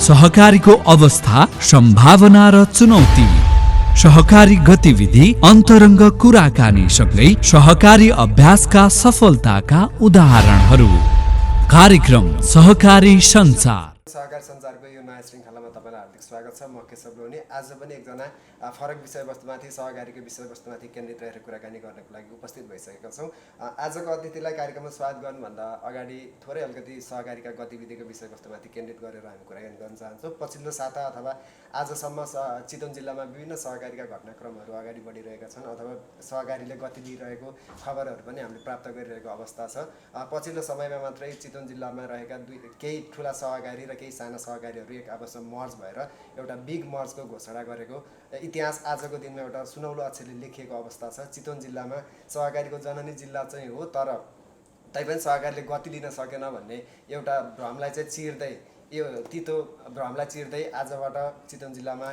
सहकारीको अवस्था, सम्भावना र चुनौती, सहकारी गतिविधि, अन्तरङ्ग कुराकानी सँगै सहकारी अभ्यासका सफलताका उदाहरणहरू। कार्यक्रम सहकारी सञ्चार। सहकारी सञ्चारको यो नयाँ श्रृङ्खलामा तपाईँलाई हार्दिक स्वागत छ। म केशव लोहनी। आज पनि एकजना फरक विषयवस्तुमाथि, सहकारीको विषयवस्तुमाथि केन्द्रित रहेर कुराकानी गर्नको लागि उपस्थित भइसकेका छौँ। आजको अतिथिलाई कार्यक्रममा स्वागत गर्नुभन्दा अगाडि थोरै अलिकति सहकारीका गतिविधिको विषयवस्तुमाथि केन्द्रित गरेर हामी कुराकानी गर्न चाहन्छौँ। पछिल्लो साता अथवा आजसम्म चितवन जिल्लामा विभिन्न सहकारीका घटनाक्रमहरू अगाडि बढिरहेका छन् अथवा सहकारीले गति दिइरहेको खबरहरू पनि हामीले प्राप्त गरिरहेको अवस्था छ। पछिल्लो समयमा मात्रै चितवन जिल्लामा रहेका केही ठुला सहकारी र केही साना सहकारीहरू एक आपसमा मर्ज भएर एउटा बिग मर्जको घोषणा गरेको इतिहास आजको दिनमा एउटा सुनौलो अक्षरले लेखिएको अवस्था छ। चितवन जिल्लामा सहकारीको जननी जिल्ला चाहिँ हो, तर तैपनि सहकारीले गति लिन सकेन भन्ने एउटा भ्रमलाई चाहिँ चिर्दै, यो तितो भ्रमलाई चिर्दै आजबाट चितवन जिल्लामा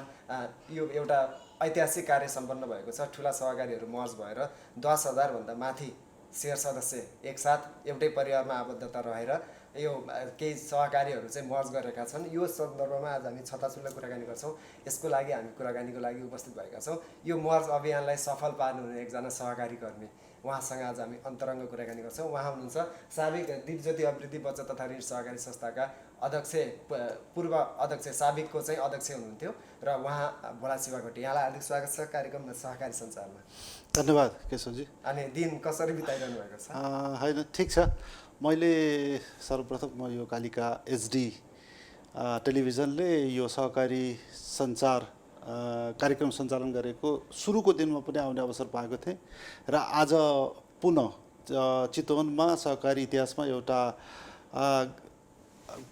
यो एउटा ऐतिहासिक कार्य सम्पन्न भएको छ। ठुला सहकारीहरू मर्ज भएर 10,000 भन्दा माथि शेयर सदस्य एकसाथ एउटै परिवारमा आबद्धता रहेर यो केही सहकारीहरू चाहिँ मर्ज गरेका छन्। यो सन्दर्भमा आज हामी छताछुल्लो कुराकानी गर्छौँ। यसको लागि हामी कुराकानीको लागि उपस्थित भएका छौँ। यो मर्ज अभियानलाई सफल पार्नुहुने एकजना सहकारी कर्मी, उहाँसँग आज हामी अन्तरङ्ग कुराकानी गर्छौँ। उहाँ हुनुहुन्छ साबिक दिपज्योति अभिवृद्धि बचत तथा ऋण सहकारी संस्थाका अध्यक्ष, पूर्व अध्यक्ष, साबिकको चाहिँ अध्यक्ष हुनुहुन्थ्यो र उहाँ भोला शिवा घोटी। यहाँलाई हार्दिक स्वागत छ कार्यक्रम सहकारी सञ्चारमा। धन्यवाद केशवजी। अनि दिन कसरी बिताइरहनु भएको छ? होइन, ठिक छ। मैले सर्वप्रथम यो कालिका एचडी टेलिभिजनले यो सहकारी सञ्चार कार्यक्रम सञ्चालन गरेको सुरुको दिनमा पनि आउने अवसर पाएको थिएँ र आज पुनः चितवनमा सहकारी इतिहासमा एउटा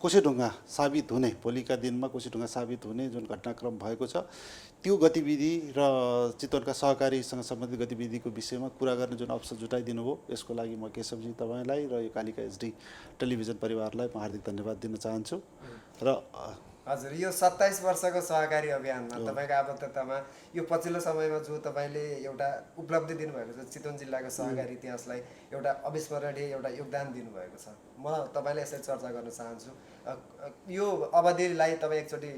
कोसेढुङ्गा साबित हुने, भोलिका दिनमा कोसेढुङ्गा साबित हुने जुन घटनाक्रम भएको छ, त्यो गतिविधि र चितवनका सहकारीसँग सम्बन्धित गतिविधिको विषयमा कुरा गर्ने जुन अवसर जुटाइदिनु भयो, यसको लागि म केशवजी तपाईँलाई र यो कालिका एचडी टेलिभिजन परिवारलाई म हार्दिक धन्यवाद दिन चाहन्छु। र हजुर, यो 27 वर्षको सहकारी अभियानमा तपाईँको आबद्धतामा यो पछिल्लो समयमा जो तपाईँले एउटा उपलब्धि दिनुभएको छ, चितवन जिल्लाको सहकारी इतिहासलाई एउटा अविस्मरणीय एउटा योगदान दिनुभएको छ। म तपाईँलाई यसरी चर्चा गर्न चाहन्छु। यो अवधिलाई तपाईँ एकचोटि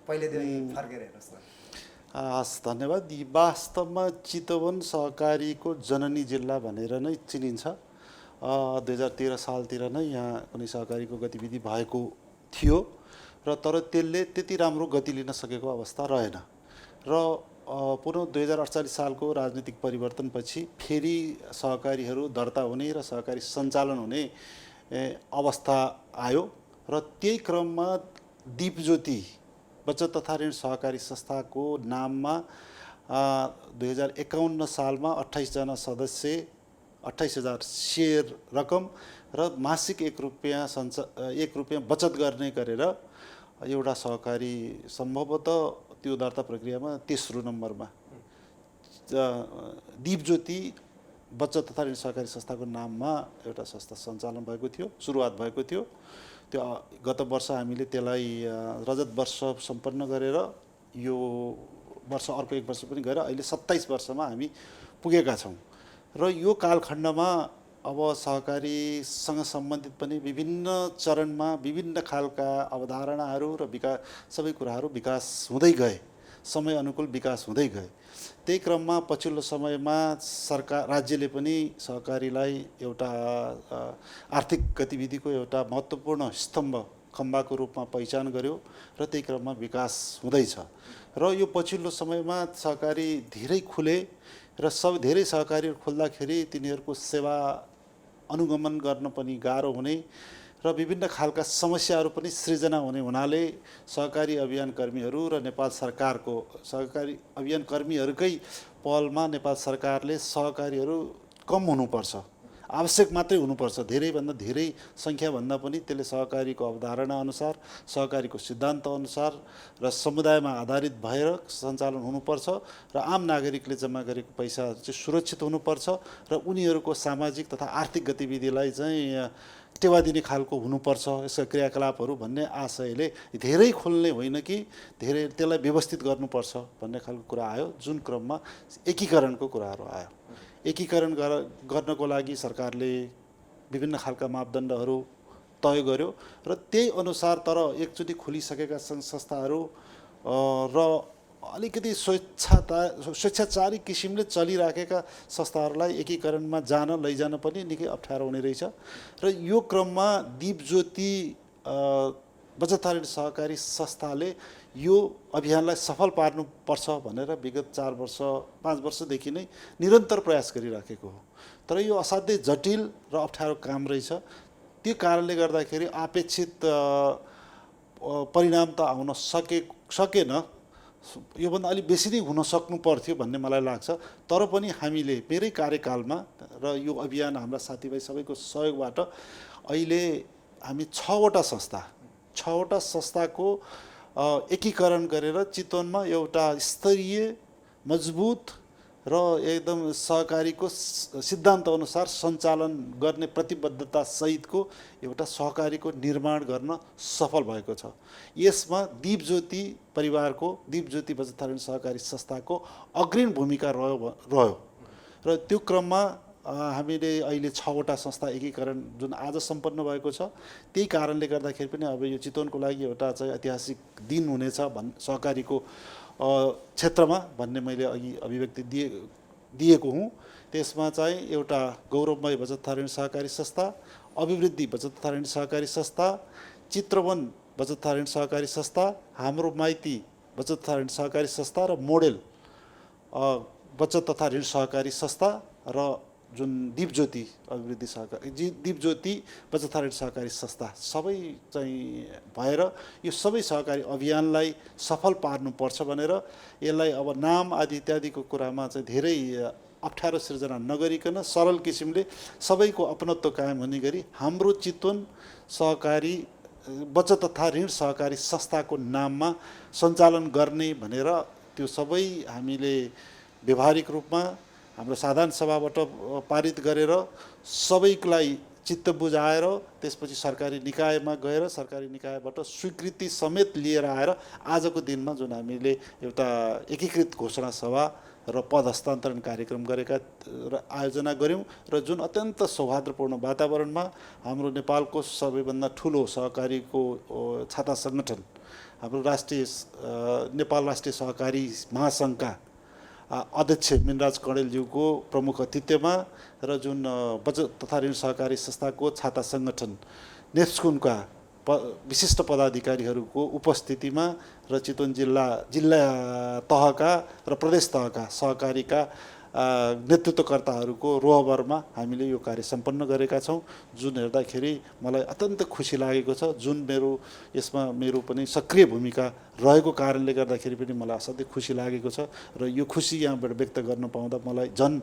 पहिलेदेखि फर्केर हेर्नुहोस् न। हस्, धन्यवाद। वास्तवमा चितवन सहकारीको जननी जिल्ला भनेर नै चिनिन्छ। 2013 सालतिर नै यहाँ कुनै सहकारीको गतिविधि भएको थियो र तर त्यसले त्यति राम्रो गति लिन सकेको अवस्था रहेन र पुनः 2048 सालको राजनीतिक परिवर्तनपछि फेरि सहकारीहरू दर्ता हुने र सहकारी सञ्चालन हुने अवस्था आयो र त्यही क्रममा दिपज्योति बचत तथा ऋण सहकारी संस्थाको नाममा 2051 सालमा 28 जना सदस्य, 28,000 शेयर रकम र मासिक ₹1 बचत गर्ने गरेर एउटा सहकारी सम्भवतः त्यो दर्ता प्रक्रियामा तेस्रो नम्बरमा दिपज्योति बचत तथा ऋण सहकारी संस्थाको नाममा एउटा संस्था सञ्चालन भएको थियो, सुरुवात भएको थियो। त्यो गत वर्ष हामीले त्यसलाई रजत वर्ष सम्पन्न गरेर यो वर्ष अर्को एक वर्ष पनि गएर अहिले 27 वर्षमा हामी पुगेका छौँ र यो कालखण्डमा अब सहकारीसँग सम्बन्धित पनि विभिन्न चरणमा विभिन्न खालका अवधारणाहरू र सबै कुराहरू विकास हुँदै गए, समय अनुकूल विकास हुँदै गए। त्यही क्रममा पछिल्लो समयमा राज्यले पनि सहकारीलाई एउटा आर्थिक गतिविधिको एउटा महत्त्वपूर्ण स्तम्भ, खम्बाको रूपमा पहिचान गर्यो र त्यही क्रममा विकास हुँदैछ र यो पछिल्लो समयमा सहकारी धेरै खुले र धेरै सहकारीहरू खुल्दाखेरि तिनीहरूको सेवा अनुगमन गर्न पनि गाह्रो हुने र विभिन्न खालका समस्याहरू पनि सृजना हुने हुनाले सहकारी अभियान कर्मीहरू र नेपाल सरकारको सहकारी अभियान कर्मीहरूकै पहलमा नेपाल सरकारले सहकारीहरू कम हुनुपर्छ, आवश्यक मात्रै हुनुपर्छ, धेरैभन्दा धेरै सङ्ख्याभन्दा पनि त्यसले सहकारीको अवधारणा अनुसार, सहकारीको सिद्धान्त अनुसार र समुदायमा आधारित भएर सञ्चालन हुनुपर्छ र आम नागरिकले जम्मा गरेको पैसा चाहिँ सुरक्षित हुनुपर्छ र उनीहरूको सामाजिक तथा आर्थिक गतिविधिलाई चाहिँ टेवा दिने खालको हुनुपर्छ यसका क्रियाकलापहरू भन्ने आशयले धेरै खोल्ने होइन कि धेरै त्यसलाई व्यवस्थित गर्नुपर्छ भन्ने खालको कुरा आयो, जुन क्रममा एकीकरणको कुराहरू आयो। एकीकरण गर्नको लागि सरकारले विभिन्न खालका मापदण्डहरू तय गर्यो र त्यही अनुसार तर एकचोटि खुलिसकेका संस्थाहरू र अलिकति स्वेच्छाचारी किसिमले चलिराखेका संस्थाहरूलाई एकीकरणमा लैजान पनि निकै अप्ठ्यारो हुने रहेछ र यो क्रममा दीपज्योति बचत ऋण सहकारी संस्थाले यो अभियानलाई सफल पार्नुपर्छ भनेर विगत 5 वर्षदेखि नै निरन्तर प्रयास गरिराखेको हो। तर यो असाध्यै जटिल र अप्ठ्यारो काम रहेछ। त्यो कारणले गर्दाखेरि अपेक्षित परिणाम त आउन सकेन, योभन्दा अलिक बेसी नै हुन सक्नु पर्थ्यो भन्ने मलाई लाग्छ। तर पनि हामीले मेरै कार्यकालमा र यो अभियान हाम्रा साथीभाइ सबैको सहयोगबाट अहिले हामी 6वटा संस्थाको एकीकरण गरेर चितवनमा एउटा स्तरीय मजबुत र एकदम सहकारीको सिद्धान्त अनुसार सञ्चालन गर्ने प्रतिबद्धता सहितको एउटा सहकारीको निर्माण गर्न सफल भएको छ। यसमा दीपज्योति परिवारको दीपज्योति बचत ऋण सहकारी संस्थाको अग्रणी भूमिका रह्यो र त्यो क्रममा हामीले अहिले 6वटा संस्था एकीकरण जुन आज सम्पन्न भएको छ। त्यही कारणले गर्दाखेरि पनि अब यो चितवनको लागि एउटा चाहिँ ऐतिहासिक दिन हुनेछ सहकारीको क्षेत्रमा भन्ने मैले अघि अभिव्यक्ति दिएको हुँ। त्यसमा चाहिँ एउटा गौरवमय बचत ऋण सहकारी संस्था, अभिवृद्धि बचत ऋण सहकारी संस्था, चित्रवन बचत ऋण सहकारी संस्था, हाम्रो माइती बचत ऋण सहकारी संस्था र मोडेल बचत तथा ऋण सहकारी संस्था र जुन दीपज्योति अभिवृद्धि सहकारी दीपज्योति बचत ऋण सहकारी संस्था सबै चाहिँ भएर यो सबै सहकारी अभियानलाई सफल पार्नुपर्छ भनेर यसलाई अब नाम आदि इत्यादिको कुरामा चाहिँ धेरै अप्ठ्यारो सिर्जना नगरिकन सरल किसिमले सबैको अपनत्व कायम हुने गरी हाम्रो चितवन सहकारी बचत तथा ऋण सहकारी संस्थाको नाममा सञ्चालन गर्ने भनेर त्यो सबै हामीले व्यवहारिक रूपमा हाम्रो साधारण सभाबाट पारित गरेर सबैलाई चित्त बुझाएर त्यसपछि सरकारी निकायमा गएर सरकारी निकायबाट स्वीकृति समेत लिएर आएर आजको दिनमा जुन हामीले एउटा एकीकृत घोषणा सभा र पद हस्तान्तरण कार्यक्रम गरेका र आयोजना गऱ्यौँ र जुन अत्यन्त सौहार्दपूर्ण वातावरणमा हाम्रो नेपालको सबैभन्दा ठुलो सहकारीको छाता सङ्गठन हाम्रो नेपाल राष्ट्रिय सहकारी महासङ्घका अध्यक्ष मिनराज कणेलज्यूको प्रमुख अतिथ्यमा र जुन बचत तथा ऋण सहकारी संस्थाको छाता सङ्गठन नेप्स्कुनका विशिष्ट पदाधिकारीहरूको उपस्थितिमा र चितवन जिल्ला तहका र प्रदेश तहका सहकारीका नेतृत्वकर्ताहरूको रोहबरमा हामीले यो कार्य सम्पन्न गरेका छौँ। जुन हेर्दाखेरि मलाई अत्यन्त खुसी लागेको छ। जुन यसमा मेरो पनि सक्रिय भूमिका रहेको कारणले गर्दाखेरि पनि मलाई असाध्यै खुसी लागेको छ र यो खुसी यहाँबाट व्यक्त गर्न पाउँदा मलाई झन्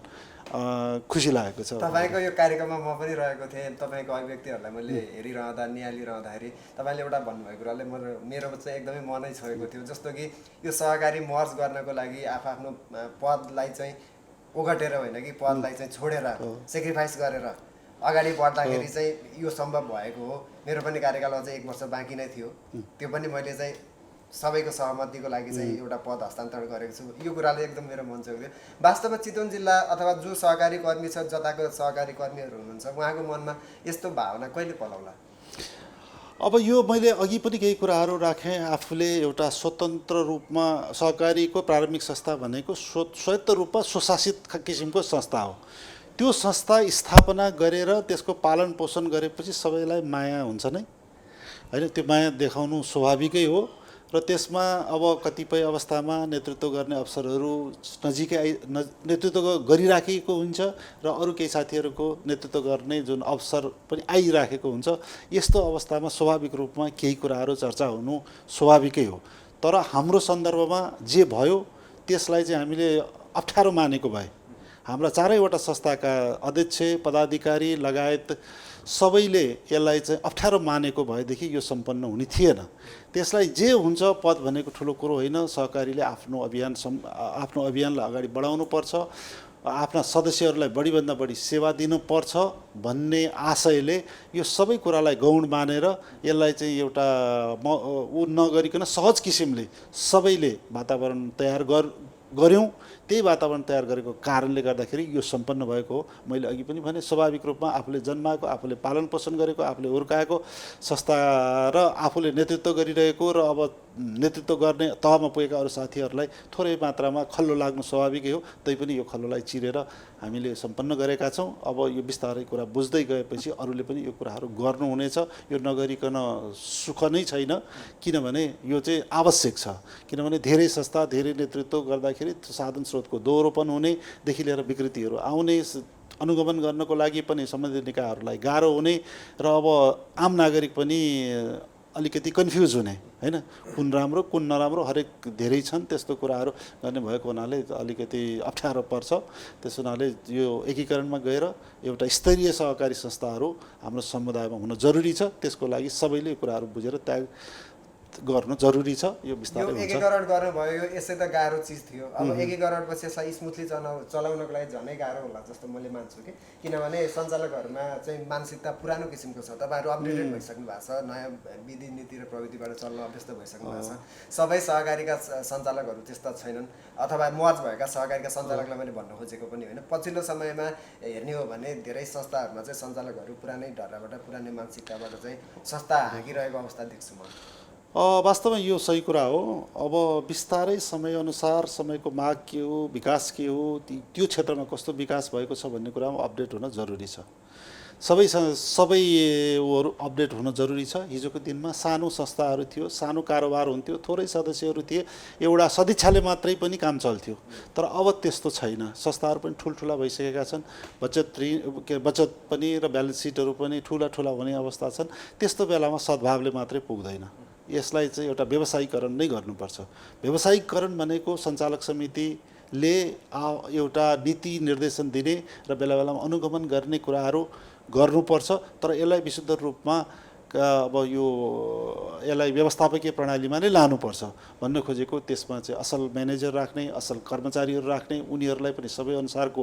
खुसी लागेको छ। तपाईँको यो कार्यक्रममा म पनि रहेको थिएँ। तपाईँको अभिव्यक्तिहरूलाई मैले हेरिरहँदा निहालिरहँदाखेरि तपाईँले एउटा भन्नुभएको कुराले मेरो चाहिँ एकदमै मनै छोएको थियो। जस्तो कि यो सहकारी मर्ज गर्नको लागि आफ्नो पदलाई चाहिँ ओगटेर होइन कि पदलाई चाहिँ छोडेर सेक्रिफाइस गरेर अगाडि बढ्दाखेरि चाहिँ यो सम्भव भएको हो। मेरो पनि कार्यकाल अझै 1 वर्ष बाँकी नै थियो। त्यो पनि मैले चाहिँ सबैको सहमतिको लागि चाहिँ एउटा पद हस्तान्तरण गरेको छु। यो कुराले एकदम मेरो मन छोएको थियो। वास्तवमा चितवन जिल्ला अथवा जो सहकारी कर्मी छ, जताको सहकारी कर्मीहरू हुनुहुन्छ, उहाँको मनमा यस्तो भावना कहिले पलाउला? अब यो मैले अघि पनि केही कुराहरू राखेँ। आफूले एउटा स्वतन्त्र रूपमा सहकारीको प्रारम्भिक संस्था भनेको स्वायत्त रूपमा स्वशासित किसिमको संस्था हो। त्यो संस्था स्थापना गरेर त्यसको पालन पोषण गरेपछि सबैलाई माया हुन्छ नै होइन, त्यो माया देखाउनु स्वाभाविकै हो र त्यसमा अब कतिपय अवस्थामा नेतृत्व गर्ने अवसरहरू नजिकै नेतृत्व गरिराखेको हुन्छ र अरू केही साथीहरूको नेतृत्व गर्ने जुन अवसर पनि आइराखेको हुन्छ। यस्तो अवस्थामा स्वाभाविक रूपमा केही कुराहरू चर्चा हुनु स्वाभाविकै हो। तर हाम्रो सन्दर्भमा जे भयो त्यसलाई चाहिँ हामीले अप्ठ्यारो मानेको भए हाम्रा चारैवटा संस्थाका अध्यक्ष पदाधिकारी लगायत सबैले यसलाई चाहिँ अप्ठ्यारो मानेको भएदेखि यो सम्पन्न हुने थिएन। त्यसलाई जे हुन्छ पद भनेको ठुलो कुरो होइन। सहकारीले आफ्नो अभियानलाई अगाडि बढाउनुपर्छ, आफ्ना सदस्यहरूलाई बढीभन्दा बढी सेवा दिनुपर्छ भन्ने आशयले यो सबै कुरालाई गौण मानेर यसलाई चाहिँ एउटा नगरिकन सहज किसिमले सबैले वातावरण तयार गऱ्यौँ, त्यही वातावरण तयार गरेको कारणले गर्दाखेरि यो सम्पन्न भएको हो। मैले अघि पनि भने स्वाभाविक रूपमा आफूले जन्माएको, आफूले पालन पोषण गरेको, आफूले हुर्काएको संस्था र आफूले नेतृत्व गरिरहेको र अब नेतृत्व गर्ने तहमा पुगेका अरू साथीहरूलाई थोरै मात्रामा खल्लो लाग्नु स्वाभाविकै हो। तैपनि यो खल्लोलाई चिरेर हामीले सम्पन्न गरेका छौँ। अब यो बिस्तारै कुरा बुझ्दै गएपछि अरूले पनि यो कुराहरू गर्नुहुनेछ। यो नगरिकन सुख नै छैन, किनभने यो चाहिँ आवश्यक छ। किनभने धेरै संस्था, धेरै नेतृत्व गर्दाखेरि साधन स्रोतको दोहोरोपन हुनेदेखि लिएर विकृतिहरू आउने, अनुगमन गर्नको लागि पनि सम्बन्धित निकायहरूलाई गाह्रो हुने र अब आम नागरिक पनि अलिकति कन्फ्युज हुने, होइन, कुन राम्रो कुन नराम्रो हरेक धेरै छन्। त्यस्तो कुराहरू गर्ने भएको हुनाले अलिकति अप्ठ्यारो पर्छ। त्यस हुनाले यो एकीकरणमा गएर एउटा स्तरीय सहकारी संस्थाहरू हाम्रो समुदायमा हुन जरुरी छ। त्यसको लागि सबैले यो कुराहरू बुझेर त्याग गर्नु जरुरी छ। यो बिस्तारै हुन्छ। एकीकरण गर्नुभयो, यो यसै त गाह्रो चिज थियो। अब एकीकरण पछि यसलाई स्मुथली चलाउनको लागि झनै गाह्रो होला जस्तो मैले मान्छु कि, किनभने सञ्चालकहरूमा चाहिँ मानसिकता पुरानो किसिमको छ। तपाईँहरू अपडेटेड भइसक्नु भएको छ, नयाँ विधि नीति र प्रविधिबाट चल्न अभ्यस्त भइसक्नु भएको छ। सबै सहकारीका सञ्चालकहरू त्यस्ता छैनन्, अथवा मर्ज भएका सहकारीका सञ्चालकलाई मैले भन्न खोजेको पनि होइन। पछिल्लो समयमा हेर्ने हो भने धेरै संस्थाहरूमा चाहिँ सञ्चालकहरू पुरानै ढर्राबाट, पुरानै मानसिकताबाट चाहिँ संस्था हाँकिरहेको अवस्था देख्छु म। वास्तवमा यो सही कुरा हो। अब बिस्तारै समयअनुसार समयको माग के हो, विकास के हो, त्यो क्षेत्रमा कस्तो विकास भएको छ भन्ने कुरामा अपडेट हुन जरुरी छ। सबैहरू अपडेट हुन जरुरी छ। हिजोको दिनमा सानो संस्थाहरू थियो, सानो कारोबार हुन्थ्यो, थोरै सदस्यहरू थिए, एउटा सदिच्छाले मात्रै पनि काम चल्थ्यो। तर अब त्यस्तो छैन। संस्थाहरू पनि ठुल्ठुला भइसकेका छन्, बचत पनि र ब्यालेन्स सिटहरू पनि ठुला हुने अवस्था छन्। त्यस्तो बेलामा सद्भावले मात्रै पुग्दैन। यसलाई चाहिँ एउटा व्यवसायीकरण नै गर्नुपर्छ। व्यवसायीकरण भनेको सञ्चालक समितिले एउटा नीति निर्देशन दिने र बेला बेलामा अनुगमन गर्ने कुराहरू गर्नुपर्छ। तर यसलाई विशुद्ध रूपमा अब यसलाई व्यवस्थापकीय प्रणालीमा नै लानुपर्छ भन्न खोजेको। त्यसमा चाहिँ असल म्यानेजर राख्ने, असल कर्मचारीहरू राख्ने, उनीहरूलाई पनि सबै अनुसारको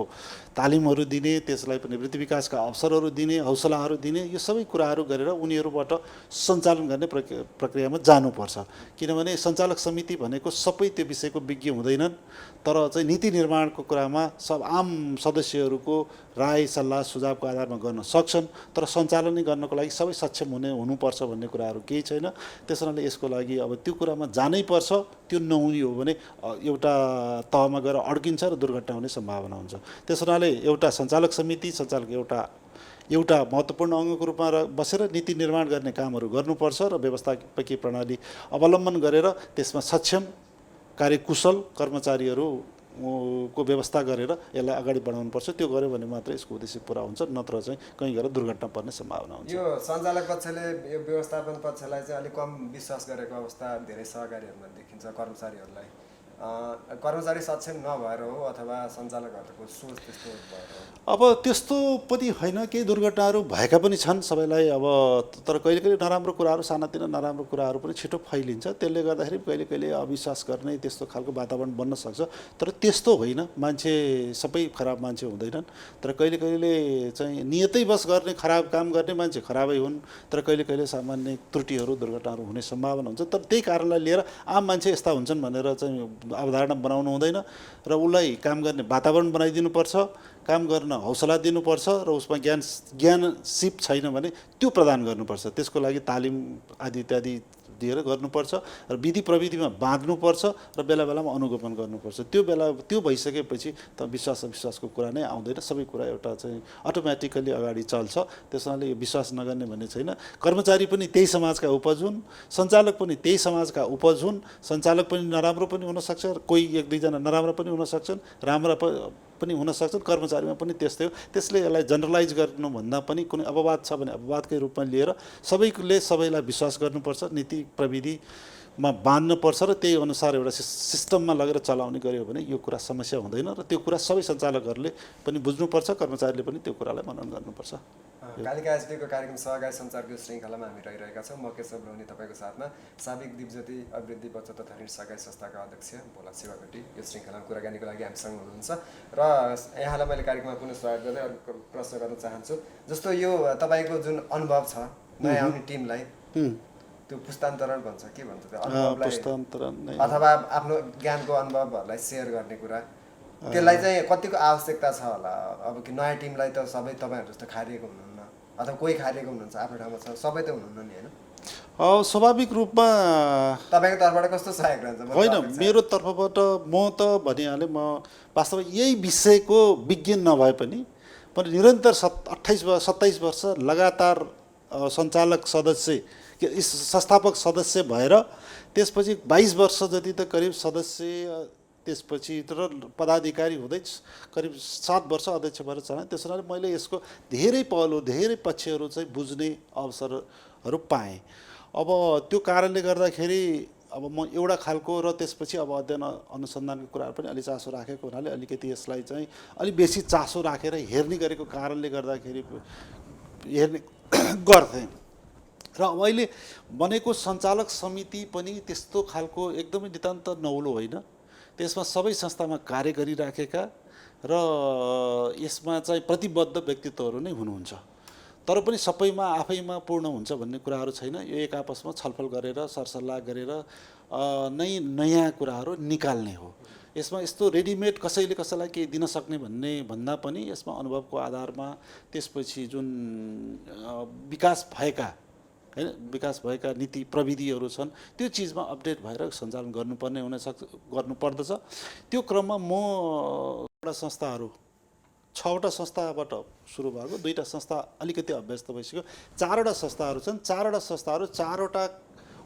तालिमहरू दिने, त्यसलाई पनि वृद्धि विकासका अवसरहरू दिने, हौसलाहरू दिने, यो सबै कुराहरू गरेर उनीहरूबाट सञ्चालन गर्ने प्रक्रियामा जानुपर्छ। किनभने सञ्चालक समिति भनेको सबै त्यो विषयको विज्ञ हुँदैनन्, तर चाहिँ नीति निर्माणको कुरामा सब आम सदस्यहरूको राय सल्लाह सुझावको आधारमा गर्न सक्छन्। तर सञ्चालन गर्नको लागि सबै सक्षम हुनुपर्छ भन्ने कुराहरू केही छैन। त्यस कारणले यसको लागि अब त्यो कुरामा जानै पर्छ। त्यो नहुने हो भने एउटा तहमा गएर अड्किन्छ र दुर्घटना हुने सम्भावना हुन्छ। त्यस कारणले एउटा सञ्चालक समिति, सञ्चालक एउटा महत्त्वपूर्ण अङ्गको रूपमा बसेर नीति निर्माण गर्ने कामहरू गर्नुपर्छ र व्यवस्थापकीय प्रणाली अवलम्बन गरेर त्यसमा सक्षम कार्यकुशल कर्मचारीहरू को व्यवस्था गरेर यसलाई अगाडि बढाउनुपर्छ। त्यो गर्यो भने मात्रै यसको उद्देश्य पुरा हुन्छ, नत्र चाहिँ कहीँ गएर दुर्घटना पर्ने सम्भावना हुन्छ। यो सञ्चालक पक्षले यो व्यवस्थापन पक्षलाई चाहिँ अलिक कम विश्वास गरेको अवस्था धेरै सहकारीहरूमा देखिन्छ। कर्मचारी सक्षम नभएर हो अथवा सञ्चालकहरूको सोच त्यस्तो भएर हो? अब त्यस्तो पनि होइन, केही दुर्घटनाहरू भएका पनि छन् सबैलाई। अब तर कहिले कहिले नराम्रो कुराहरू, सानातिना नराम्रो कुराहरू पनि छिटो फैलिन्छ। त्यसले गर्दाखेरि कहिले कहिले अविश्वास गर्ने त्यस्तो खालको वातावरण बन्न सक्छ। तर त्यस्तो होइन, मान्छे सबै खराब मान्छे हुँदैनन्। तर कहिले कहिले चाहिँ नियतै बस गर्ने, खराब काम गर्ने मान्छे खराबै हुन्। तर कहिले कहिले सामान्य त्रुटिहरू, दुर्घटनाहरू हुने सम्भावना हुन्छ। तर त्यही कारणलाई लिएर आम मान्छे यस्ता हुन्छन् भनेर चाहिँ अवधारणा बनाउनु हुँदैन र उसलाई काम गर्ने वातावरण बनाइदिनुपर्छ, काम गर्न हौसला दिनुपर्छ र उसमा ज्ञान सिप छैन भने त्यो प्रदान गर्नुपर्छ। त्यसको लागि तालिम आदि इत्यादि दिएर गर्नुपर्छ र विधि प्रविधिमा बाँध्नुपर्छ र बेला बेलामा अनुगमन गर्नुपर्छ। त्यो भइसकेपछि त विश्वासको कुरा नै आउँदैन। सबै कुरा एउटा चाहिँ अटोमेटिकली अगाडि चल्छ। त्यसैले यो विश्वास नगर्ने भन्ने छैन। कर्मचारी पनि त्यही समाजका उपज हुन्, सञ्चालक पनि त्यही समाजका उपज हुन्। सञ्चालक पनि नराम्रो पनि हुनसक्छ, कोही एक दुईजना नराम्रो पनि हुन सक्छन्, राम्रा पनि हुन सक्छन्। कर्मचारीमा पनि त्यस्तै हो। त्यसले यसलाई जनरलाइज गर्नुभन्दा पनि कुनै अपवाद छ भने अपवादकै रूपमा लिएर सबैले सबैलाई विश्वास गर्नुपर्छ, नीति प्रविधिमा बाँध्नुपर्छ र त्यही अनुसार एउटा सिस्टममा लगेर चलाउने गऱ्यो भने यो कुरा समस्या हुँदैन र त्यो कुरा सबै सञ्चालकहरूले पनि बुझ्नुपर्छ, कर्मचारीले पनि त्यो कुरालाई मनन गर्नुपर्छ। कालिका एसडीको कार्यक्रम सहकारी सञ्चारको श्रृङ्खलामा हामी रहिरहेका छौँ। म केशव लोहनी तपाईँको साथमा साबिक दिपज्योति अभिवृद्धि बचत तथा ऋण सहकारी संस्थाका अध्यक्ष भोला शिवाकोटी यो श्रृङ्खलामा कुराकानीको लागि हामीसँग हुनुहुन्छ र यहाँलाई मैले कार्यक्रममा पुनः स्वागत गर्दै अर्को प्रश्न गर्न चाहन्छु। जस्तो यो तपाईँको जुन अनुभव छ नयाँ आउने टिमलाई, त्यो पुस्तान्तरण भन्छ के भन्छ त्यो अनुभवलाई पुस्तान्तरण नै अथवा आफ्नो ज्ञानको अनुभवहरूलाई सेयर गर्ने कुरा त्यसलाई चाहिँ कतिको आवश्यकता छ होला अब कि नयाँ टिमलाई त सबै तपाईँहरू जस्तो खारिएको हुनुहुन्न अथवा कोही खारिएको हुनुहुन्छ आफ्नो ठाउँमा छ सबै त हुनुहुन्न नि होइन स्वाभाविक रूपमा तपाईँको तर्फबाट कस्तो सहयोग रहन्छ होइन मेरो तर्फबाट म त भनिहालेँ म वास्तवमा यही विषयको विज्ञ नभए पनि निरन्तर 27 वर्ष लगातार सञ्चालक सदस्य संस्थापक सदस्य भएर त्यसपछि 22 वर्ष जति त करिब सदस्य त्यसपछि र पदाधिकारी हुँदै करिब 7 वर्ष अध्यक्ष भएर चलाएँ। त्यस कारणले मैले यसको धेरै पहलु धेरै पक्षहरू चाहिँ बुझ्ने अवसरहरू पाएँ। अब त्यो कारणले गर्दाखेरि अब म एउटा खालको र त्यसपछि अब अध्ययन अनुसन्धानको कुराहरू पनि अलि चासो राखेको हुनाले अलिकति यसलाई चाहिँ अलि बेसी चासो राखेर हेर्ने गरेको कारणले गर्दाखेरि हेर्ने गर्थेँ। र अहिले बनेको सञ्चालक समिति पनि त्यस्तो खालको एकदमै नितान्त नौलो होइन। त्यसमा सबै संस्थामा कार्य गरिराखेका र यसमा चाहिँ प्रतिबद्ध व्यक्तित्वहरू नै हुनुहुन्छ। तर पनि सबैमा आफैमा पूर्ण हुन्छ भन्ने कुराहरू छैन। यो एक आपसमा छलफल गरेर सरसल्लाह गरेर नै नयाँ कुराहरू निकाल्ने हो। यसमा यस्तो रेडिमेड कसैले कसैलाई केही दिन सक्ने भन्ने भन्दा पनि यसमा अनुभवको आधारमा त्यसपछि जुन विकास भएका नीति प्रविधिहरू छन् त्यो चिजमा अपडेट भएर सञ्चालन गर्नुपर्दछ। त्यो क्रममा म एउटा संस्थाहरू 6वटा संस्थाबाट सुरु भएको 2टा संस्था अलिकति अभ्यस्त भइसक्यो 4वटा संस्थाहरू छन्। 4वटा संस्थाहरू 4वटा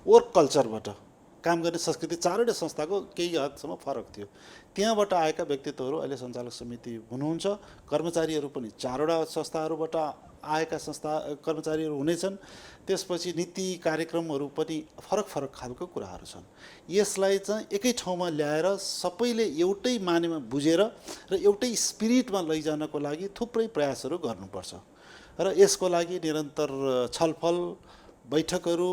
वर्क कल्चरबाट काम गर्ने संस्कृति 4वटा संस्थाको केही हदसम्म फरक थियो। त्यहाँबाट आएका व्यक्तित्वहरू अहिले सञ्चालक समिति हुनुहुन्छ। कर्मचारीहरू पनि 4वटा संस्थाहरूबाट आएका कर्मचारीहरू हुनेछन्। त्यसपछि नीति कार्यक्रमहरू पनि फरक खालको कुराहरू छन्। यसलाई चाहिँ एकै ठाउँमा ल्याएर सबैले एउटै मानेमा बुझेर र एउटै स्पिरिटमा लैजानको लागि थुप्रै प्रयासहरू गर्नुपर्छ र यसको लागि निरन्तर छलफल बैठकहरू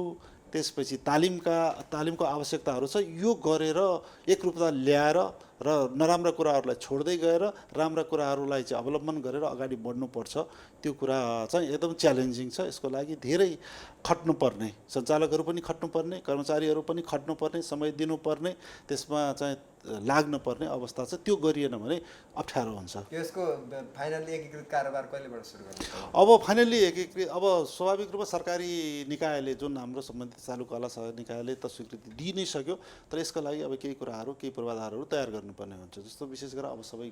त्यसपछि तालिमको आवश्यकताहरू छ। यो गरेर एकरूपता ल्याएर र नराम्रा कुराहरूलाई छोड्दै गएर राम्रा कुराहरूलाई चाहिँ अवलम्बन गरेर अगाडि बढ्नुपर्छ। त्यो कुरा चाहिँ एकदम च्यालेन्जिङ छ। यसको लागि धेरै खट्नुपर्ने, सञ्चालकहरू पनि खट्नुपर्ने, कर्मचारीहरू पनि खट्नुपर्ने, समय दिनुपर्ने, त्यसमा चाहिँ लाग्नुपर्ने अवस्था छ। त्यो गरिएन भने अप्ठ्यारो हुन्छ। यसको फाइनली एकीकृत कारोबार कहिलेबाट सुरु गर्ने? अब फाइनली एकीकृत अब स्वाभाविक रूपमा सरकारी निकायले जुन हाम्रो सम्बन्धित चालुकला निकायले त स्वीकृति दिइ नै सक्यो। तर यसका लागि अब केही कुराहरू केही पूर्वाधारहरू तयार गर्नुपर्ने हुन्छ। जस्तो विशेष गरेर अब सबै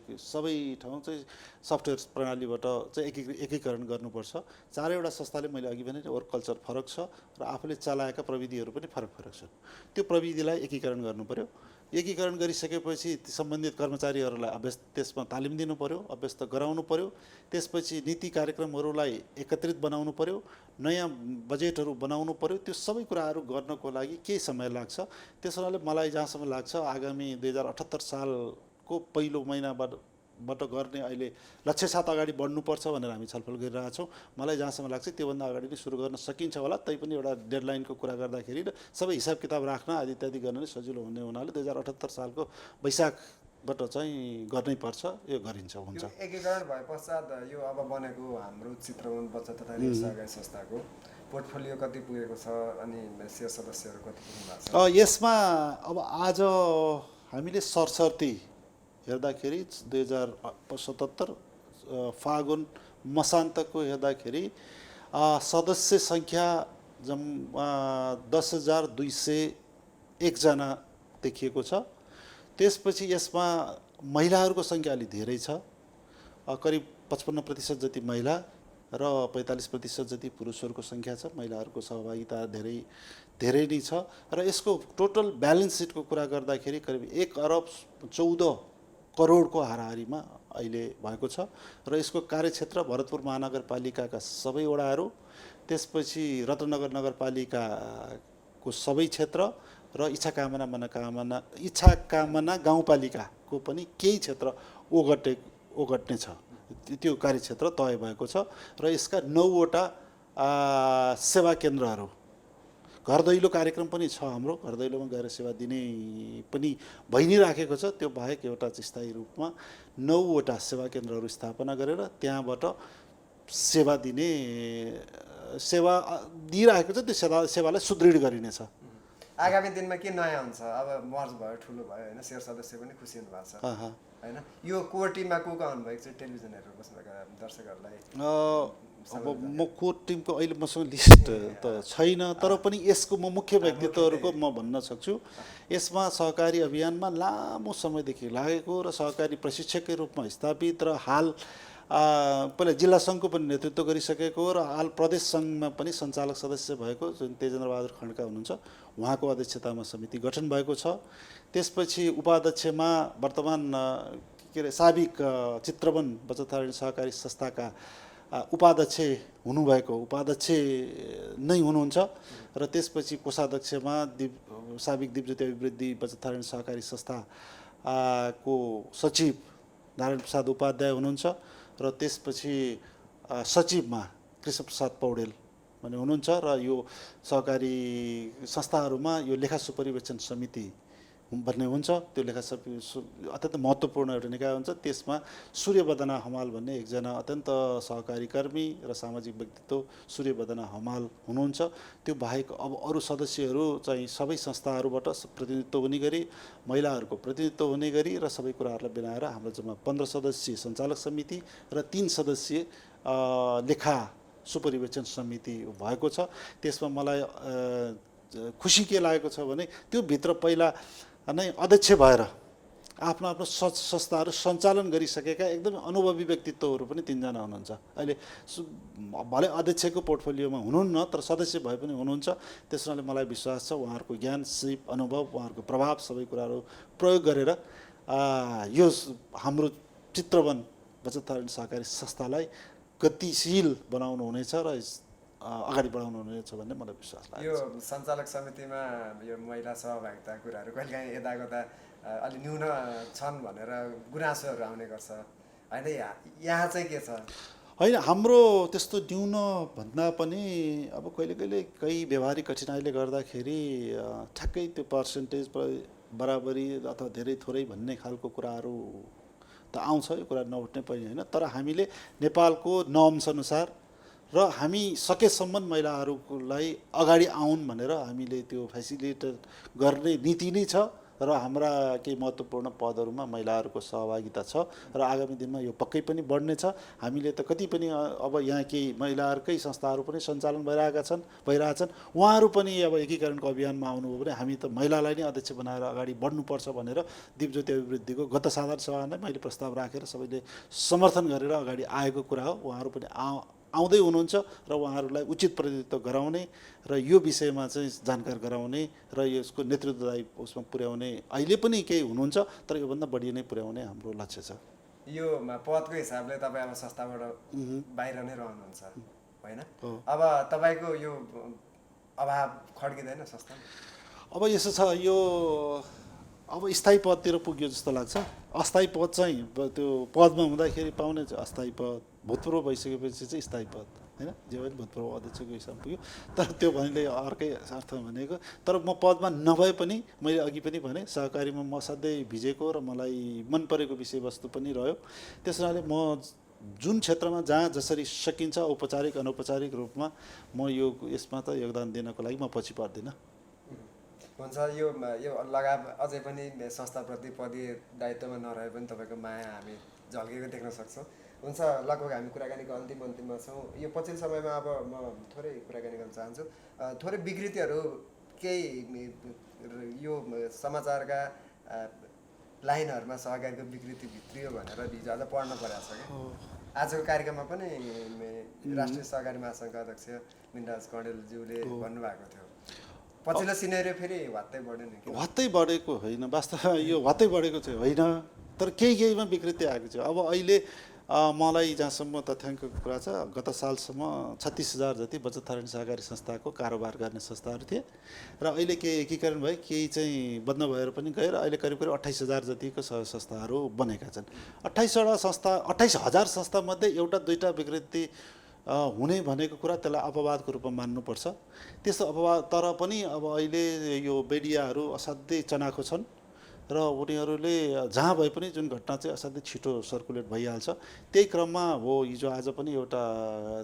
ठाउँ चाहिँ सफ्टवेयर प्रणालीबाट चाहिँ एकीकरण गर्नुपर्छ। 4वटा संस्थाले मैले अघि भने वर्क कल्चर फरक छ र आफूले चलाएका प्रविधिहरू पनि फरक छन्। त्यो प्रविधिलाई एकीकरण गर्नु पर्यो। एकीकरण गरिसकेपछि सम्बन्धित कर्मचारीहरूलाई त्यसमा तालिम दिनु पर्यो, अभ्यस्त गराउनु पर्यो। त्यसपछि नीति कार्यक्रमहरूलाई एकत्रित बनाउनु पर्यो, नयाँ बजेटहरू बनाउनु पर्यो। त्यो सबै कुराहरू गर्नको लागि केही समय लाग्छ। त्यसैले मलाई जहाँसम्म लाग्छ आगामी 2078 सालको पहिलो महिनाबाट गर्ने अहिले लक्ष्य साथ अगाडि बढ्नुपर्छ भनेर हामी छलफल गरिरहेछौँ। मलाई जहाँसम्म लाग्छ त्योभन्दा अगाडि नै सुरु गर्न सकिन्छ होला। तैपनि एउटा डेडलाइनको कुरा गर्दाखेरि सबै हिसाब किताब राख्न आदि इत्यादि गर्न नै सजिलो हुने हुनाले 2078 सालको वैशाखबाट चाहिँ गर्नै पर्छ। यो गरिन्छ हुन्छ। एकीकरण भए पश्चात यो अब बनेको हाम्रो चित्रवन बचत तथा ऋण सहकारी संस्थाको पोर्टफोलियो कति पुगेको छ अनि शेयर सदस्यहरू कति पुग्नु भएको छ? यसमा अब आज हामीले सरसर्ती हेर्दाखेरि 2077 फागुन मसान्तको हेर्दाखेरि सदस्य सङ्ख्या 10,201 जना देखिएको छ। त्यसपछि यसमा महिलाहरूको सङ्ख्या अलि धेरै छ। करिब 55% जति महिला र 45% जति पुरुषहरूको सङ्ख्या छ। महिलाहरूको सहभागिता धेरै नै छ र यसको टोटल ब्यालेन्स सिटको कुरा गर्दाखेरि करिब 1 अरब 14 करोडको हाराहारीमा अहिले भएको छ र यसको कार्यक्षेत्र भरतपुर महानगरपालिकाका सबै वडाहरू, त्यसपछि रत्नगर नगरपालिकाको सबै क्षेत्र र इच्छा कामना गाउँपालिकाको पनि केही क्षेत्र ओगट्ने छ। त्यो कार्यक्षेत्र तय भएको छ र यसका 9वटा सेवा केन्द्रहरू, घर दैलो कार्यक्रम पनि छ हाम्रो। घर दैलोमा गएर सेवा दिने पनि भइ नै राखेको छ। त्यो बाहेक एउटा स्थायी रूपमा 9वटा सेवा केन्द्रहरू स्थापना गरेर त्यहाँबाट सेवा दिने सेवा दिइरहेको छ, त्यो सेवालाई सुदृढ गरिनेछ। आगामी दिनमा के नयाँ हुन्छ? अब मर्ज भयो, ठुलो भयो होइन, शेर सदस्य पनि खुसी हुनुभएको छ होइन। यो कोर टिममा को आउनुभएको छ टेलिभिजन हेरेर बस्नुभएका दर्शकहरूलाई? अब म कोर टिमको अहिले मसँग लिस्ट त छैन, तर पनि यसको म मुख्य व्यक्तित्वहरूको म भन्न सक्छु। यसमा सहकारी अभियानमा लामो समयदेखि लागेको र सहकारी प्रशिक्षककै रूपमा स्थापित र हाल पहिला जिल्ला सङ्घको पनि नेतृत्व गरिसकेको र हाल प्रदेश सङ्घमा पनि सञ्चालक सदस्य भएको जुन तेजेन्द्र बहादुर खड्का हुनुहुन्छ, उहाँको अध्यक्षतामा समिति गठन भएको छ। त्यसपछि उपाध्यक्षमा वर्तमान के अरे साबिक चित्रवन बचत ऋण सहकारी संस्थाका उपाध्यक्ष हुनुभएको उपाध्यक्ष नै हुनुहुन्छ र त्यसपछि कोषाध्यक्षमा साबिक दिपज्योति अभिवृद्धि बचत ऋण सहकारी संस्था को सचिव नारायण प्रसाद उपाध्याय हुनुहुन्छ र त्यसपछि सचिवमा कृष्ण प्रसाद पौडेल भन्ने हुनुहुन्छ र यो सहकारी संस्थाहरूमा यो लेखा सुपरिवेक्षण समिति भन्ने हुन्छ। त्यो लेखा अत्यन्त महत्त्वपूर्ण एउटा निकाय हुन्छ। त्यसमा सूर्यवदना हमाल भन्ने एकजना अत्यन्त सहकारी कर्मी र सामाजिक व्यक्तित्व सूर्यवदना हमाल हुनुहुन्छ। त्यो बाहेक अब अरू सदस्यहरू चाहिँ सबै संस्थाहरूबाट प्रतिनिधित्व हुने गरी, महिलाहरूको प्रतिनिधित्व हुने गरी र सबै कुराहरूलाई बनाएर हाम्रो जम्मा 15 सदस्यीय सञ्चालक समिति र 3 सदस्यीय लेखा सुपरिवेक्षण समिति भएको छ। त्यसमा मलाई खुसी के लागेको छ भने त्यो भित्र पहिला नै अध्यक्ष भएर आफ्नो आफ्नो संस्थाहरू सञ्चालन गरिसकेका एकदमै अनुभवी व्यक्तित्वहरू पनि 3 जना हुनुहुन्छ। अहिले भले अध्यक्षको पोर्टफोलियोमा हुनुहुन्न, तर सदस्य भए पनि हुनुहुन्छ। त्यसैले मलाई विश्वास छ उहाँहरूको ज्ञान, सिप, अनुभव, उहाँहरूको प्रभाव सबै कुराहरू प्रयोग गरेर यो हाम्रो चित्रवन बचत ऋण सहकारी संस्थालाई गतिशील बनाउनु हुनेछ र अगाडि बढाउनु हुनेछ भन्ने मलाई विश्वास लाग्छ। यो सञ्चालक समितिमा यो महिला सहभागिता कुराहरू कहिलेकाहीँ यदाकदा अलि न्यून छन् भनेर गुनासोहरू आउने गर्छ होइन, यहाँ चाहिँ के छ? होइन, हाम्रो त्यस्तो न्यून भन्दा पनि अब कहिले कहिले केही व्यवहारिक कठिनाइले गर्दाखेरि ठ्याक्कै त्यो पर्सेन्टेज बराबरी अथवा धेरै थोरै भन्ने खालको कुराहरू त आउँछ। यो कुरा नउठ्ने पनि होइन, तर हामीले नेपालको नर्म्स अनुसार र हामी सकेसम्म महिलाहरूलाई अगाडि आउन् भनेर हामीले त्यो फेसिलिटेट गर्ने नीति नै छ र हाम्रा केही महत्त्वपूर्ण पदहरूमा महिलाहरूको सहभागिता छ र आगामी दिनमा यो पक्कै पनि बढ्नेछ। हामीले त कति पनि अब यहाँ केही महिलाहरूकै संस्थाहरू पनि सञ्चालन भइरहेछन्। उहाँहरू पनि अब एकीकरणको अभियानमा आउनुभयो भने हामी त महिलालाई नै अध्यक्ष बनाएर अगाडि बढ्नुपर्छ भनेर दिपज्योति अभिवृद्धिको गत साधारण सभा नै मैले प्रस्ताव राखेर सबैले समर्थन गरेर अगाडि आएको कुरा हो। उहाँहरू पनि आउँदै हुनुहुन्छ र उहाँहरूलाई उचित प्रतिनिधित्व गराउने र यो विषयमा चाहिँ जानकार गराउने र यसको नेतृत्वदायी उसमा पुर्याउने अहिले पनि केही हुनुहुन्छ, तर योभन्दा बढी नै पुर्याउने हाम्रो लक्ष्य छ। यो पदको हिसाबले तपाईँ अब संस्थाबाट बाहिर नै रहनुहुन्छ होइन, अब तपाईँको यो अभाव खड्किँदैन संस्था? अब यसो छ, यो अब स्थायी पदतिर पुग्यो जस्तो लाग्छ। अस्थायी पद चाहिँ त्यो पदमा हुँदाखेरि पाउने अस्थायी पद, भूतपूर्व भइसकेपछि चाहिँ स्थायी पद होइन, जे पनि भूतपूर्व अध्यक्षको हिसाबमा पुग्यो। तर त्यो भन्ने अर्कै अर्थमा भनेको, तर म पदमा नभए पनि मैले अघि पनि भने सहकारीमा म सधैँ भिजेको र मलाई मन परेको विषयवस्तु पनि रह्यो। त्यस कारणले म जुन क्षेत्रमा जहाँ जसरी सकिन्छ औपचारिक अनौपचारिक रूपमा म यसमा त योगदान दिनको लागि म पछि पर्दिनँ। हुन्छ, यो लगाव अझै पनि संस्थाप्रति पदीय दायित्वमा नरहे पनि तपाईँको माया हामी झल्केको देख्न सक्छौँ। हुन्छ, लगभग हामी कुराकानीको अन्तिममा छौँ। यो पछिल्लो समयमा अब म थोरै कुराकानी गर्न चाहन्छु। थोरै विकृतिहरू केही यो समाचारका लाइनहरूमा सहकारीको विकृति भित्रियो भनेर हिजो आज पढ्न परेको छ कि आजको कार्यक्रममा पनि राष्ट्रिय सहकारी महासङ्घका अध्यक्ष मिनराज कँडेलज्यूले भन्नुभएको थियो। पछिल्लो सिनेरियो फेरि हत्तै बढ्यो नि? हत्तै बढेको होइन, वास्तवमा यो हत्तै बढेको चाहिँ होइन, तर केहीमा विकृति आएको छ। अब अहिले मलाई जहाँसम्म तथ्याङ्कको कुरा छ, गत सालसम्म 36,000 जति बचत ऋण सहकारी संस्थाको कारोबार गर्ने संस्थाहरू थिए र अहिले केही एकीकरण भए, केही चाहिँ बन्द भएर पनि गएर अहिले करिब 28,000 जतिको संस्थाहरू बनेका छन्। 28,000 संस्थामध्ये एउटा दुईटा विकृति हुने भनेको कुरा त्यसलाई अपवादको रूपमा मान्नुपर्छ। त्यस्तो अपवाद तर पनि अब अहिले यो मिडियाहरू असाध्यै चनाखो छन् र उनीहरूले जहाँ भए पनि जुन घटना चाहिँ असाध्यै छिटो सर्कुलेट भइहाल्छ। त्यही क्रममा हो हिजो आज पनि एउटा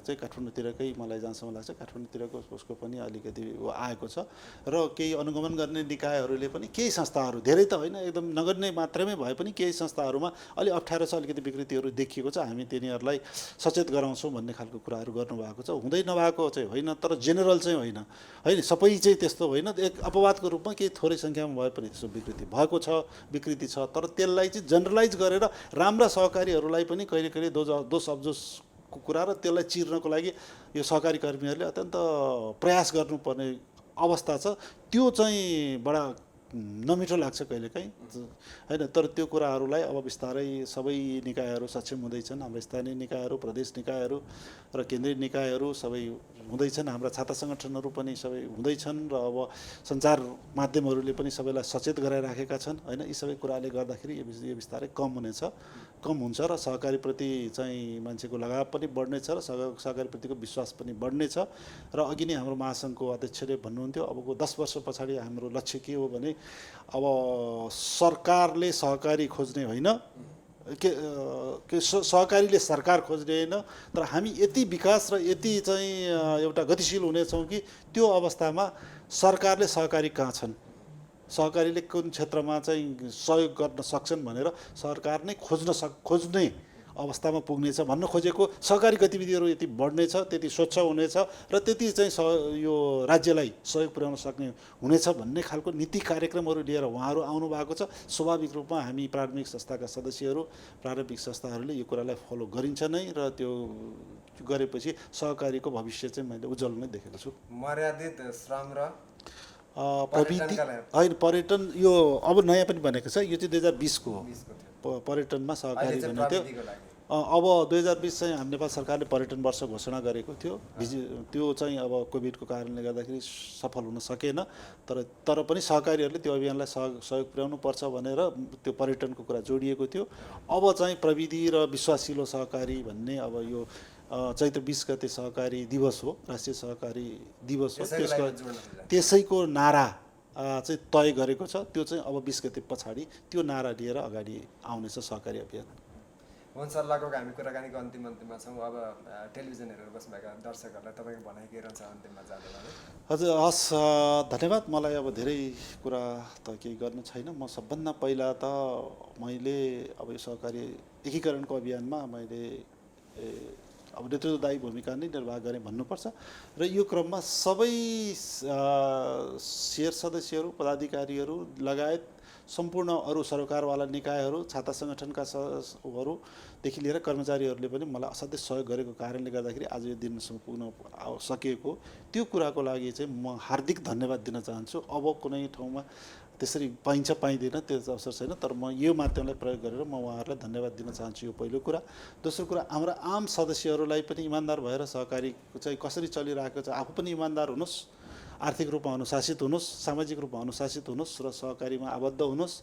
चाहिँ काठमाडौँतिरकै मलाई जहाँसम्म लाग्छ काठमाडौँतिरको उसको पनि अलिकति आएको छ र केही अनुगमन गर्ने निकायहरूले पनि केही संस्थाहरू, धेरै त होइन, एकदम नगर्ने मात्रैमै भए पनि केही संस्थाहरूमा अलि अप्ठ्यारो छ, अलिकति विकृतिहरू देखिएको छ। हामी तिनीहरूलाई सचेत गराउँछौँ भन्ने खालको कुराहरू गर्नुभएको छ। हुँदै नभएको चाहिँ होइन, तर जेनरल चाहिँ होइन, होइन सबै चाहिँ त्यस्तो होइन। एक अपवादको रूपमा केही थोरै सङ्ख्यामा भए पनि त्यस्तो विकृति भएको छ, विकृति छ। तर त्यसलाई चाहिँ जनरलाइज गरेर राम्रा सहकारीहरूलाई पनि कहिले कहिले दोष अब्जोसको कुरा र त्यसलाई चिर्नको लागि यो सहकारी कर्मीहरूले अत्यन्त प्रयास गर्नुपर्ने अवस्था छ। त्यो चाहिँ बडा नमिठो लाग्छ कहिलेकाहीँ होइन। तर त्यो कुराहरूलाई अब बिस्तारै सबै निकायहरू सक्षम हुँदैछन्। हाम्रो स्थानीय निकायहरू, प्रदेश निकायहरू र केन्द्रीय निकायहरू सबै हुँदैछन्। हाम्रा छात्र सङ्गठनहरू पनि सबै हुँदैछन् र अब सञ्चार माध्यमहरूले पनि सबैलाई सचेत गराइराखेका छन् होइन। यी सबै कुराले गर्दाखेरि यो बिस्तारै कम हुन्छ र सहकारीप्रति चाहिँ मान्छेको लगाव पनि बढ्नेछ र सहकारीप्रतिको विश्वास पनि बढ्नेछ। र अघि नै हाम्रो महासङ्घको अध्यक्षले भन्नुहुन्थ्यो अबको 10 वर्ष पछाडि हाम्रो लक्ष्य के हो भने अब सरकारले सहकारी खोज्ने होइन, सहकारीले सरकार खोज्ने होइन, तर हामी यति विकास र यति चाहिँ एउटा गतिशील हुनेछौँ कि त्यो अवस्थामा सरकारले सहकारी कहाँ छन्, सहकारीले कुन क्षेत्रमा चाहिँ सहयोग गर्न सक्छन् भनेर सरकार नै खोज्ने अवस्थामा पुग्नेछ भन्न खोजेको। सहकारी गतिविधिहरू यति बढ्नेछ, त्यति स्वच्छ हुनेछ र त्यति चाहिँ यो राज्यलाई सहयोग पुर्याउन सक्ने हुनेछ भन्ने खालको नीति कार्यक्रमहरू लिएर उहाँहरू आउनु भएको छ। स्वाभाविक रूपमा हामी प्रारम्भिक संस्थाका सदस्यहरू, प्रारम्भिक संस्थाहरूले यो कुरालाई फलो गरिन्छ नै र त्यो गरेपछि सहकारीको भविष्य चाहिँ मैले उज्जवल नै देखेको छु। मर्यादित श्रम र प्रविधि होइन, पर्यटन यो अब नयाँ पनि बनेको छ। यो चाहिँ 2020 को हो। पर्यटनमा सहकारी भन्ने थियो। अब 2020 चाहिँ हामी नेपाल सरकारले पर्यटन वर्ष घोषणा गरेको थियो। त्यो चाहिँ अब कोभिडको कारणले गर्दाखेरि सफल हुन सकेन। तर पनि सहकारीहरूले त्यो अभियानलाई सहयोग पुर्याउनु पर्छ भनेर त्यो पर्यटनको कुरा जोडिएको थियो। अब चाहिँ प्रविधि र विश्वासिलो सहकारी भन्ने अब यो चैत्र 20 गते सहकारी दिवस हो, राष्ट्रिय सहकारी दिवस हो। त्यसैको नारा चाहिँ तय गरेको छ। त्यो चाहिँ अब 20 गते पछाडि त्यो नारा लिएर अगाडि आउनेछ सहकारी अभियान। हुन्छ, लगभग हामी कुराकानीको अन्तिममा छौँ। अब टेलिभिजन हेरेर बस्नुभएका दर्शकहरूलाई तपाईँको भनाइ के रहन्छ अन्तिममा जाँदा? हजुर हस्, धन्यवाद। मलाई अब धेरै कुरा त केही गर्नु छैन। म सबभन्दा पहिला त मैले अब यो सहकारी एकीकरणको अभियानमा मैले अब नेतृत्वदायी भूमिका नै निर्वाह गरेँ भन्नुपर्छ। र यो क्रममा सबै शेयर सदस्यहरू, पदाधिकारीहरू लगायत सम्पूर्ण अरू सरकारवाला निकायहरू, छात्र सङ्गठनका हरूदेखि लिएर कर्मचारीहरूले पनि मलाई असाध्यै सहयोग गरेको कारणले गर्दाखेरि आज यो दिनसम्म पुग्न सकिएको, त्यो कुराको लागि चाहिँ म हार्दिक धन्यवाद दिन चाहन्छु। अब कुनै ठाउँमा त्यसरी पाइँदैन, त्यो अवसर छैन, तर म यो माध्यमलाई प्रयोग गरेर म उहाँहरूलाई धन्यवाद दिन चाहन्छु। यो पहिलो कुरा। दोस्रो कुरा, हाम्रा आम सदस्यहरूलाई पनि इमान्दार भएर सहकारी चाहिँ कसरी चलिरहेको छ, आफू पनि इमान्दार हुनुहोस्, आर्थिक रूपमा अनुशासित हुनुहोस्, सामाजिक रूपमा अनुशासित हुनुहोस् र सहकारीमा आबद्ध हुनुहोस्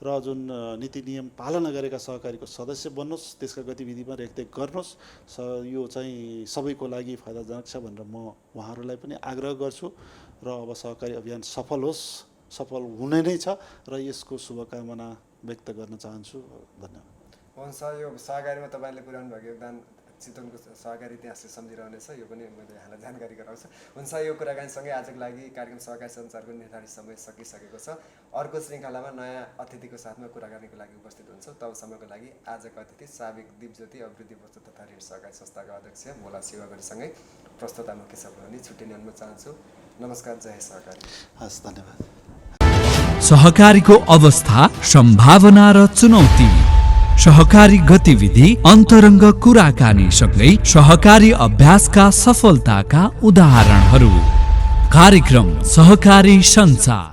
र जुन नीति नियम पालना गरेका सहकारीको सदस्य बन्नुहोस्, त्यसका गतिविधिमा रेखदेख गर्नुहोस्। यो चाहिँ सबैको लागि फाइदाजनक छ भनेर म उहाँहरूलाई पनि आग्रह गर्छु। र अब सहकारी अभियान सफल होस्, सफल हुने नै छ र यसको शुभकामना व्यक्त गर्न चाहन्छु। धन्यवाद। हुन्छ, यो सहकारीमा तपाईँले पुर्याउनु भएको योगदान चितवनको सहकारी इतिहासले सम्झिरहनेछ, यो पनि मैले यहाँलाई जानकारी गराउँछु। हुन्छ, यो कुराकानीसँगै आजको लागि कार्यक्रम सहकारी सञ्चारको निर्धारित समय सकिसकेको छ। अर्को श्रृङ्खलामा नयाँ अतिथिको साथमा कुराकानीको लागि उपस्थित हुन्छ। तबसम्मको लागि आजको अतिथि साबिक दिपज्योति अभिवृद्धि वस्तु तथा ऋण सहकारी संस्थाका अध्यक्ष भोला शिवगढीसँगै प्रस्तुता म केशव लोहनी छुट्टिने अनुमति चाहन्छु। नमस्कार, जय सहकारी। हस्, धन्यवाद। सहकारीको अवस्था, सम्भावना र चुनौती, सहकारी गतिविधि, अन्तरङ्ग कुराकानी सँगै सहकारी अभ्यासका सफलताका उदाहरणहरू। कार्यक्रम सहकारी सञ्चार।